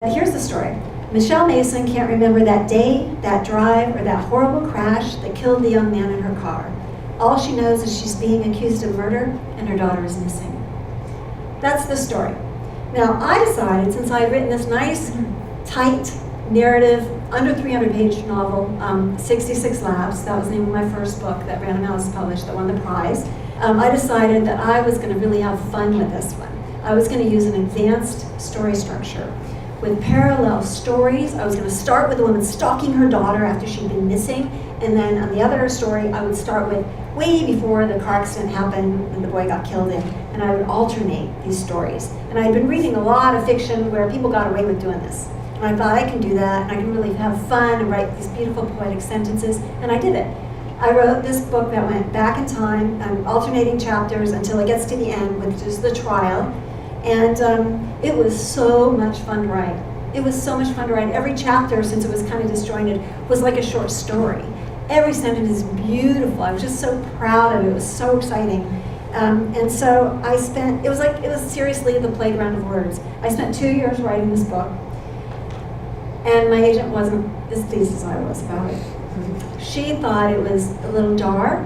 Here's the story. Michelle Mason can't remember that day, that drive, or that horrible crash that killed the young man in her car. All she knows is she's being accused of murder and her daughter is missing. That's the story. Now, I decided, since I had written this nice, tight narrative, under 300-page novel, 66 Laughs, that was the name of my first book that Random House published that won the prize, I decided that I was going to really have fun with this one. I was going to use an advanced story structure with parallel stories. I was going to start with the woman stalking her daughter after she'd been missing, and then on the other story, I would start with way before the car accident happened and the boy got killed in, and I would alternate these stories. And I had been reading a lot of fiction where people got away with doing this. And I thought I can do that, and I can really have fun and write these beautiful poetic sentences, and I did it. I wrote this book that went back in time, alternating chapters until it gets to the end, which is the trial. And it was so much fun to write. It was so much fun to write. Every chapter, since it was kind of disjointed, was like a short story. Every sentence is beautiful. I was just so proud of it. It was so exciting. And so I spent, it was seriously the playground of words. I spent 2 years writing this book. And my agent wasn't as pleased as I was about it. She thought it was a little dark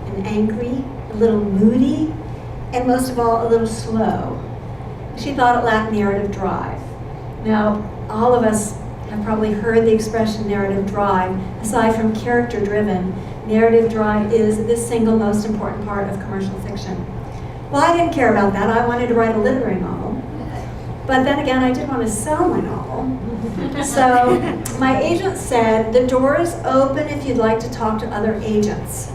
and angry, a little moody, and most of all, a little slow. She thought it lacked narrative drive. Now, all of us have probably heard the expression narrative drive. Aside from character-driven, narrative drive is the single most important part of commercial fiction. Well, I didn't care about that. I wanted to write a literary novel. But then again, I did want to sell my novel. So my agent said, the door is open if you'd like to talk to other agents.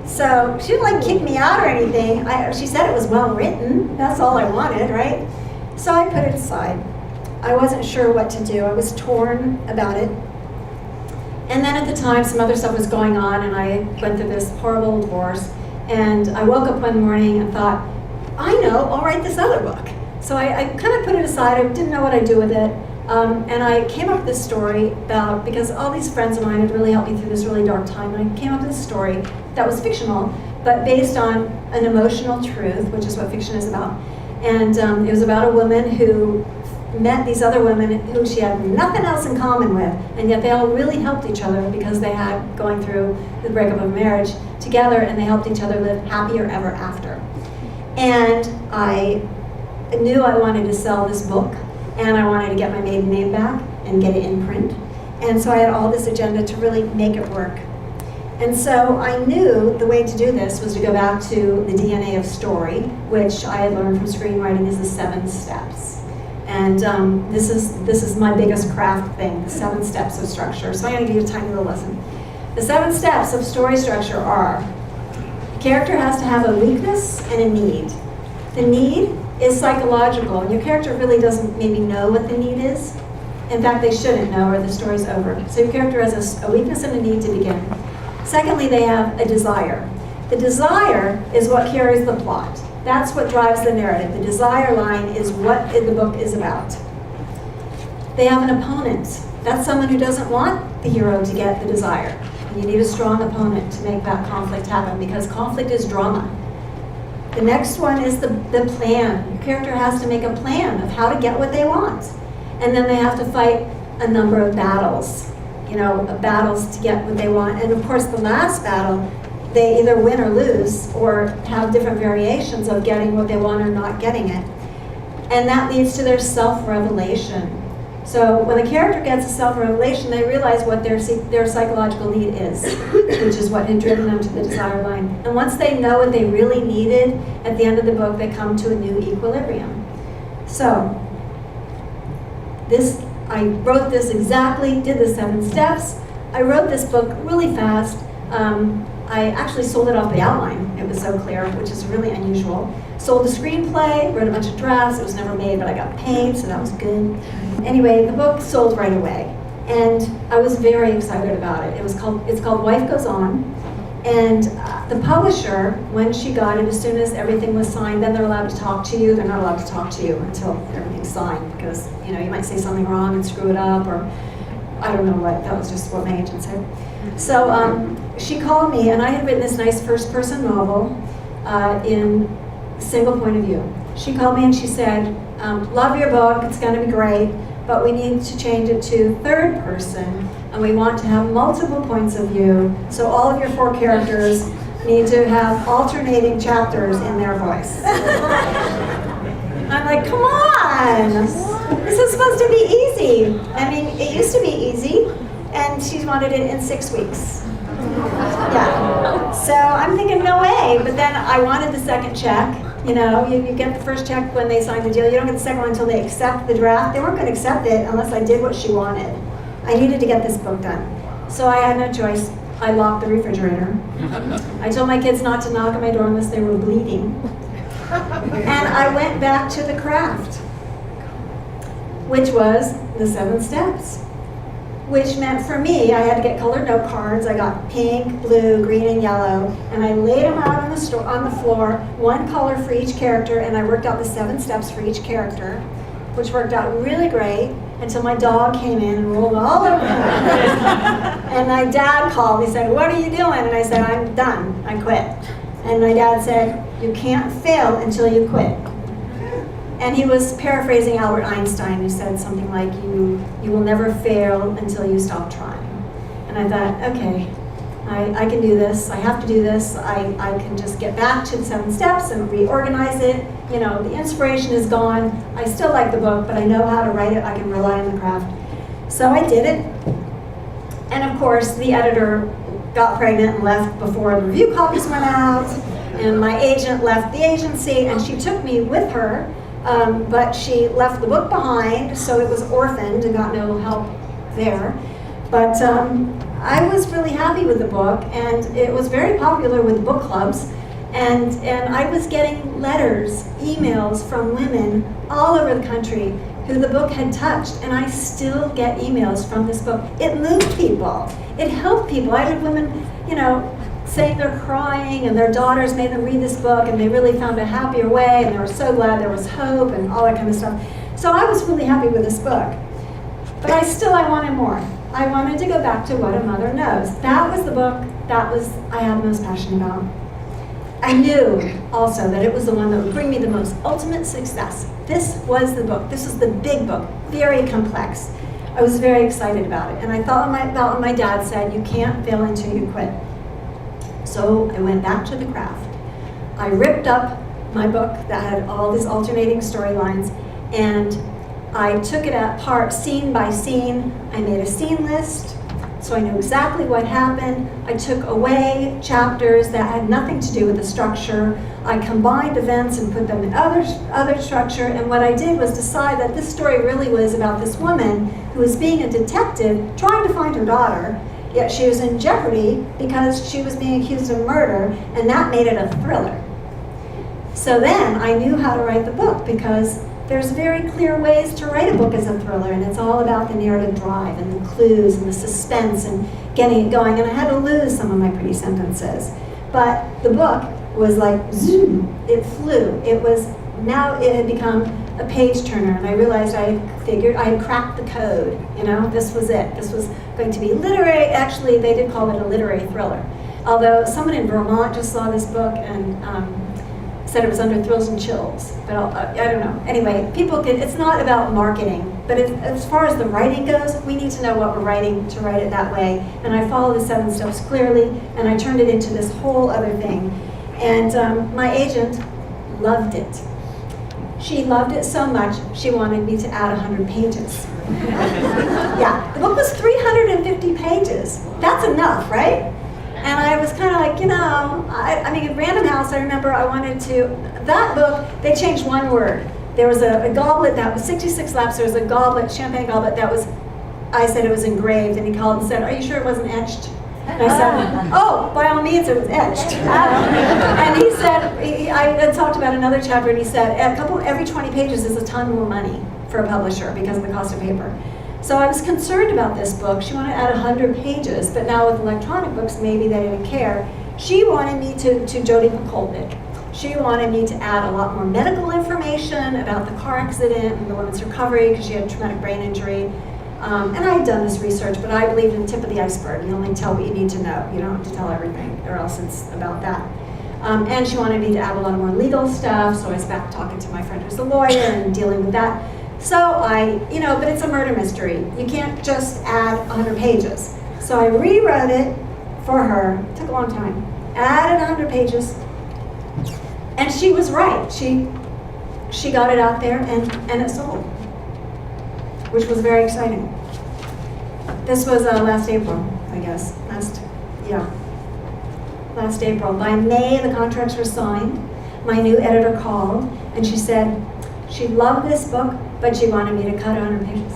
So she didn't kick me out or anything. She said it was well written. That's all I wanted, right? So I put it aside. I wasn't sure what to do. I was torn about it. And then at the time, some other stuff was going on, and I went through this horrible divorce. And I woke up one morning and thought, I know, I'll write this other book. So I kind of put it aside. I didn't know what I'd do with it. And I came up with this story about, because all these friends of mine had really helped me through this really dark time, and I came up with this story that was fictional, but based on an emotional truth, which is what fiction is about. And it was about a woman who met these other women who she had nothing else in common with, and yet they all really helped each other because they had going through the breakup of marriage together, and they helped each other live happier ever after. And I knew I wanted to sell this book, and I wanted to get my maiden name back and get it in print. And so I had all this agenda to really make it work. And so I knew the way to do this was to go back to the DNA of story, which I had learned from screenwriting is the 7 steps. And this is my biggest craft thing, the 7 steps of structure. So I'm going to give you a tiny little lesson. The 7 steps of story structure are: the character has to have a weakness and a need. The need is psychological, and your character really doesn't maybe know what the need is. In fact, they shouldn't know, or the story's over. So your character has a weakness and a need to begin. Secondly, they have a desire. The desire is what carries the plot. That's what drives the narrative. The desire line is what the book is about. They have an opponent. That's someone who doesn't want the hero to get the desire. And you need a strong opponent to make that conflict happen, because conflict is drama. The next one is the plan. Your character has to make a plan of how to get what they want. And then they have to fight a number of battles, battles to get what they want. And of course, the last battle, they either win or lose, or have different variations of getting what they want or not getting it. And that leads to their self-revelation. So when the character gets a self-revelation, they realize what their psychological need is, which is what had driven them to the desire line. And once they know what they really needed, at the end of the book, they come to a new equilibrium. So I wrote this exactly, did the 7 steps. I wrote this book really fast. I actually sold it off the outline. It was so clear, which is really unusual. Sold the screenplay, wrote a bunch of drafts. It was never made, but I got paid, so that was good. Anyway, the book sold right away, and I was very excited about it. It's called Wife Goes On, and the publisher, when she got it, as soon as everything was signed, then they're allowed to talk to you. They're not allowed to talk to you until everything's signed, because you might say something wrong and screw it up, or I don't know what. That was just what my agent said. So she called me, and I had written this nice first-person novel in single point of view. She called me and she said, love your book, it's going to be great, but we need to change it to third person, and we want to have multiple points of view, so all of your 4 characters need to have alternating chapters in their voice. I'm like, come on! This is supposed to be easy. I mean, it used to be easy, and she wanted it in 6 weeks. Yeah. So I'm thinking, no way. But then I wanted the second check. You know, you get the first check when they sign the deal. You don't get the second one until they accept the draft. They weren't going to accept it unless I did what she wanted. I needed to get this book done. So I had no choice. I locked the refrigerator. I told my kids not to knock on my door unless they were bleeding. And I went back to the craft, which was the 7 steps. Which meant for me, I had to get colored note cards. I got pink, blue, green, and yellow, and I laid them out on the floor, 1 color for each character, and I worked out the 7 steps for each character, which worked out really great until my dog came in and rolled all over me. And my dad called. He said, "What are you doing?" And I said, "I'm done. I quit." And my dad said, "You can't fail until you quit." And he was paraphrasing Albert Einstein, who said something like, you will never fail until you stop trying. And I thought, okay, I can do this. I have to do this. I can just get back to the 7 steps and reorganize it. You know, the inspiration is gone. I still like the book, but I know how to write it. I can rely on the craft. So I did it. And of course, the editor got pregnant and left before the review copies went out. And my agent left the agency, and she took me with her. But she left the book behind, so it was orphaned and got no help there. But I was really happy with the book, and it was very popular with book clubs. And I was getting letters, emails from women all over the country who the book had touched, and I still get emails from this book. It moved people. It helped people. I had women, you know, saying they're crying and their daughters made them read this book and they really found a happier way and they were so glad there was hope and all that kind of stuff. So I was really happy with this book. But I wanted more. I wanted to go back to What a Mother Knows. That was the book I had the most passion about. I knew also that it was the one that would bring me the most ultimate success. This was the book. This was the big book, very complex. I was very excited about it. And I thought about what my dad said, you can't fail until you quit. So I went back to the craft. I ripped up my book that had all these alternating storylines, and I took it apart scene by scene. I made a scene list, so I knew exactly what happened. I took away chapters that had nothing to do with the structure. I combined events and put them in other structure, and what I did was decide that this story really was about this woman who was being a detective trying to find her daughter, yet she was in jeopardy because she was being accused of murder, and that made it a thriller. So then I knew how to write the book, because there's very clear ways to write a book as a thriller, and it's all about the narrative drive and the clues and the suspense and getting it going, and I had to lose some of my pretty sentences. But the book was like, zoom, it flew. Now it had become a page turner, and I realized I had cracked the code. You know, this was it. This was going to be literary. Actually, they did call it a literary thriller. Although someone in Vermont just saw this book and said it was under thrills and chills. But I don't know. Anyway, it's not about marketing, but as far as the writing goes, we need to know what we're writing to write it that way. And I followed the 7 steps clearly, and I turned it into this whole other thing. And my agent loved it. She loved it so much, she wanted me to add 100 pages. Yeah, the book was 350 pages. That's enough, right? And I was kind of like, I mean, at Random House, I remember that book, they changed one word. There was a goblet that was 66 laps, there was a goblet, champagne goblet I said it was engraved, and he called and said, "Are you sure it wasn't etched?" And I said, "Oh, by all means, it was etched." And he said, I had talked about another chapter, and he said, every 20 pages is a ton more money for a publisher because of the cost of paper. So I was concerned about this book. She wanted to add 100 pages, but now with electronic books, maybe they didn't care. She wanted me to Jodi Picoult. She wanted me to add a lot more medical information about the car accident and the woman's recovery because she had a traumatic brain injury. And I had done this research, but I believed in the tip of the iceberg. You only tell what you need to know. You don't have to tell everything, or else it's about that. And she wanted me to add a lot more legal stuff, so I was back talking to my friend who's a lawyer and dealing with that. So but it's a murder mystery. You can't just add 100 pages. So I rewrote it for her. It took a long time. Added 100 pages. And she was right. She got it out there and it sold, which was very exciting. This was last April, I guess. Last April. By May, the contracts were signed. My new editor called, and she said she loved this book, but she wanted me to cut 100 pages.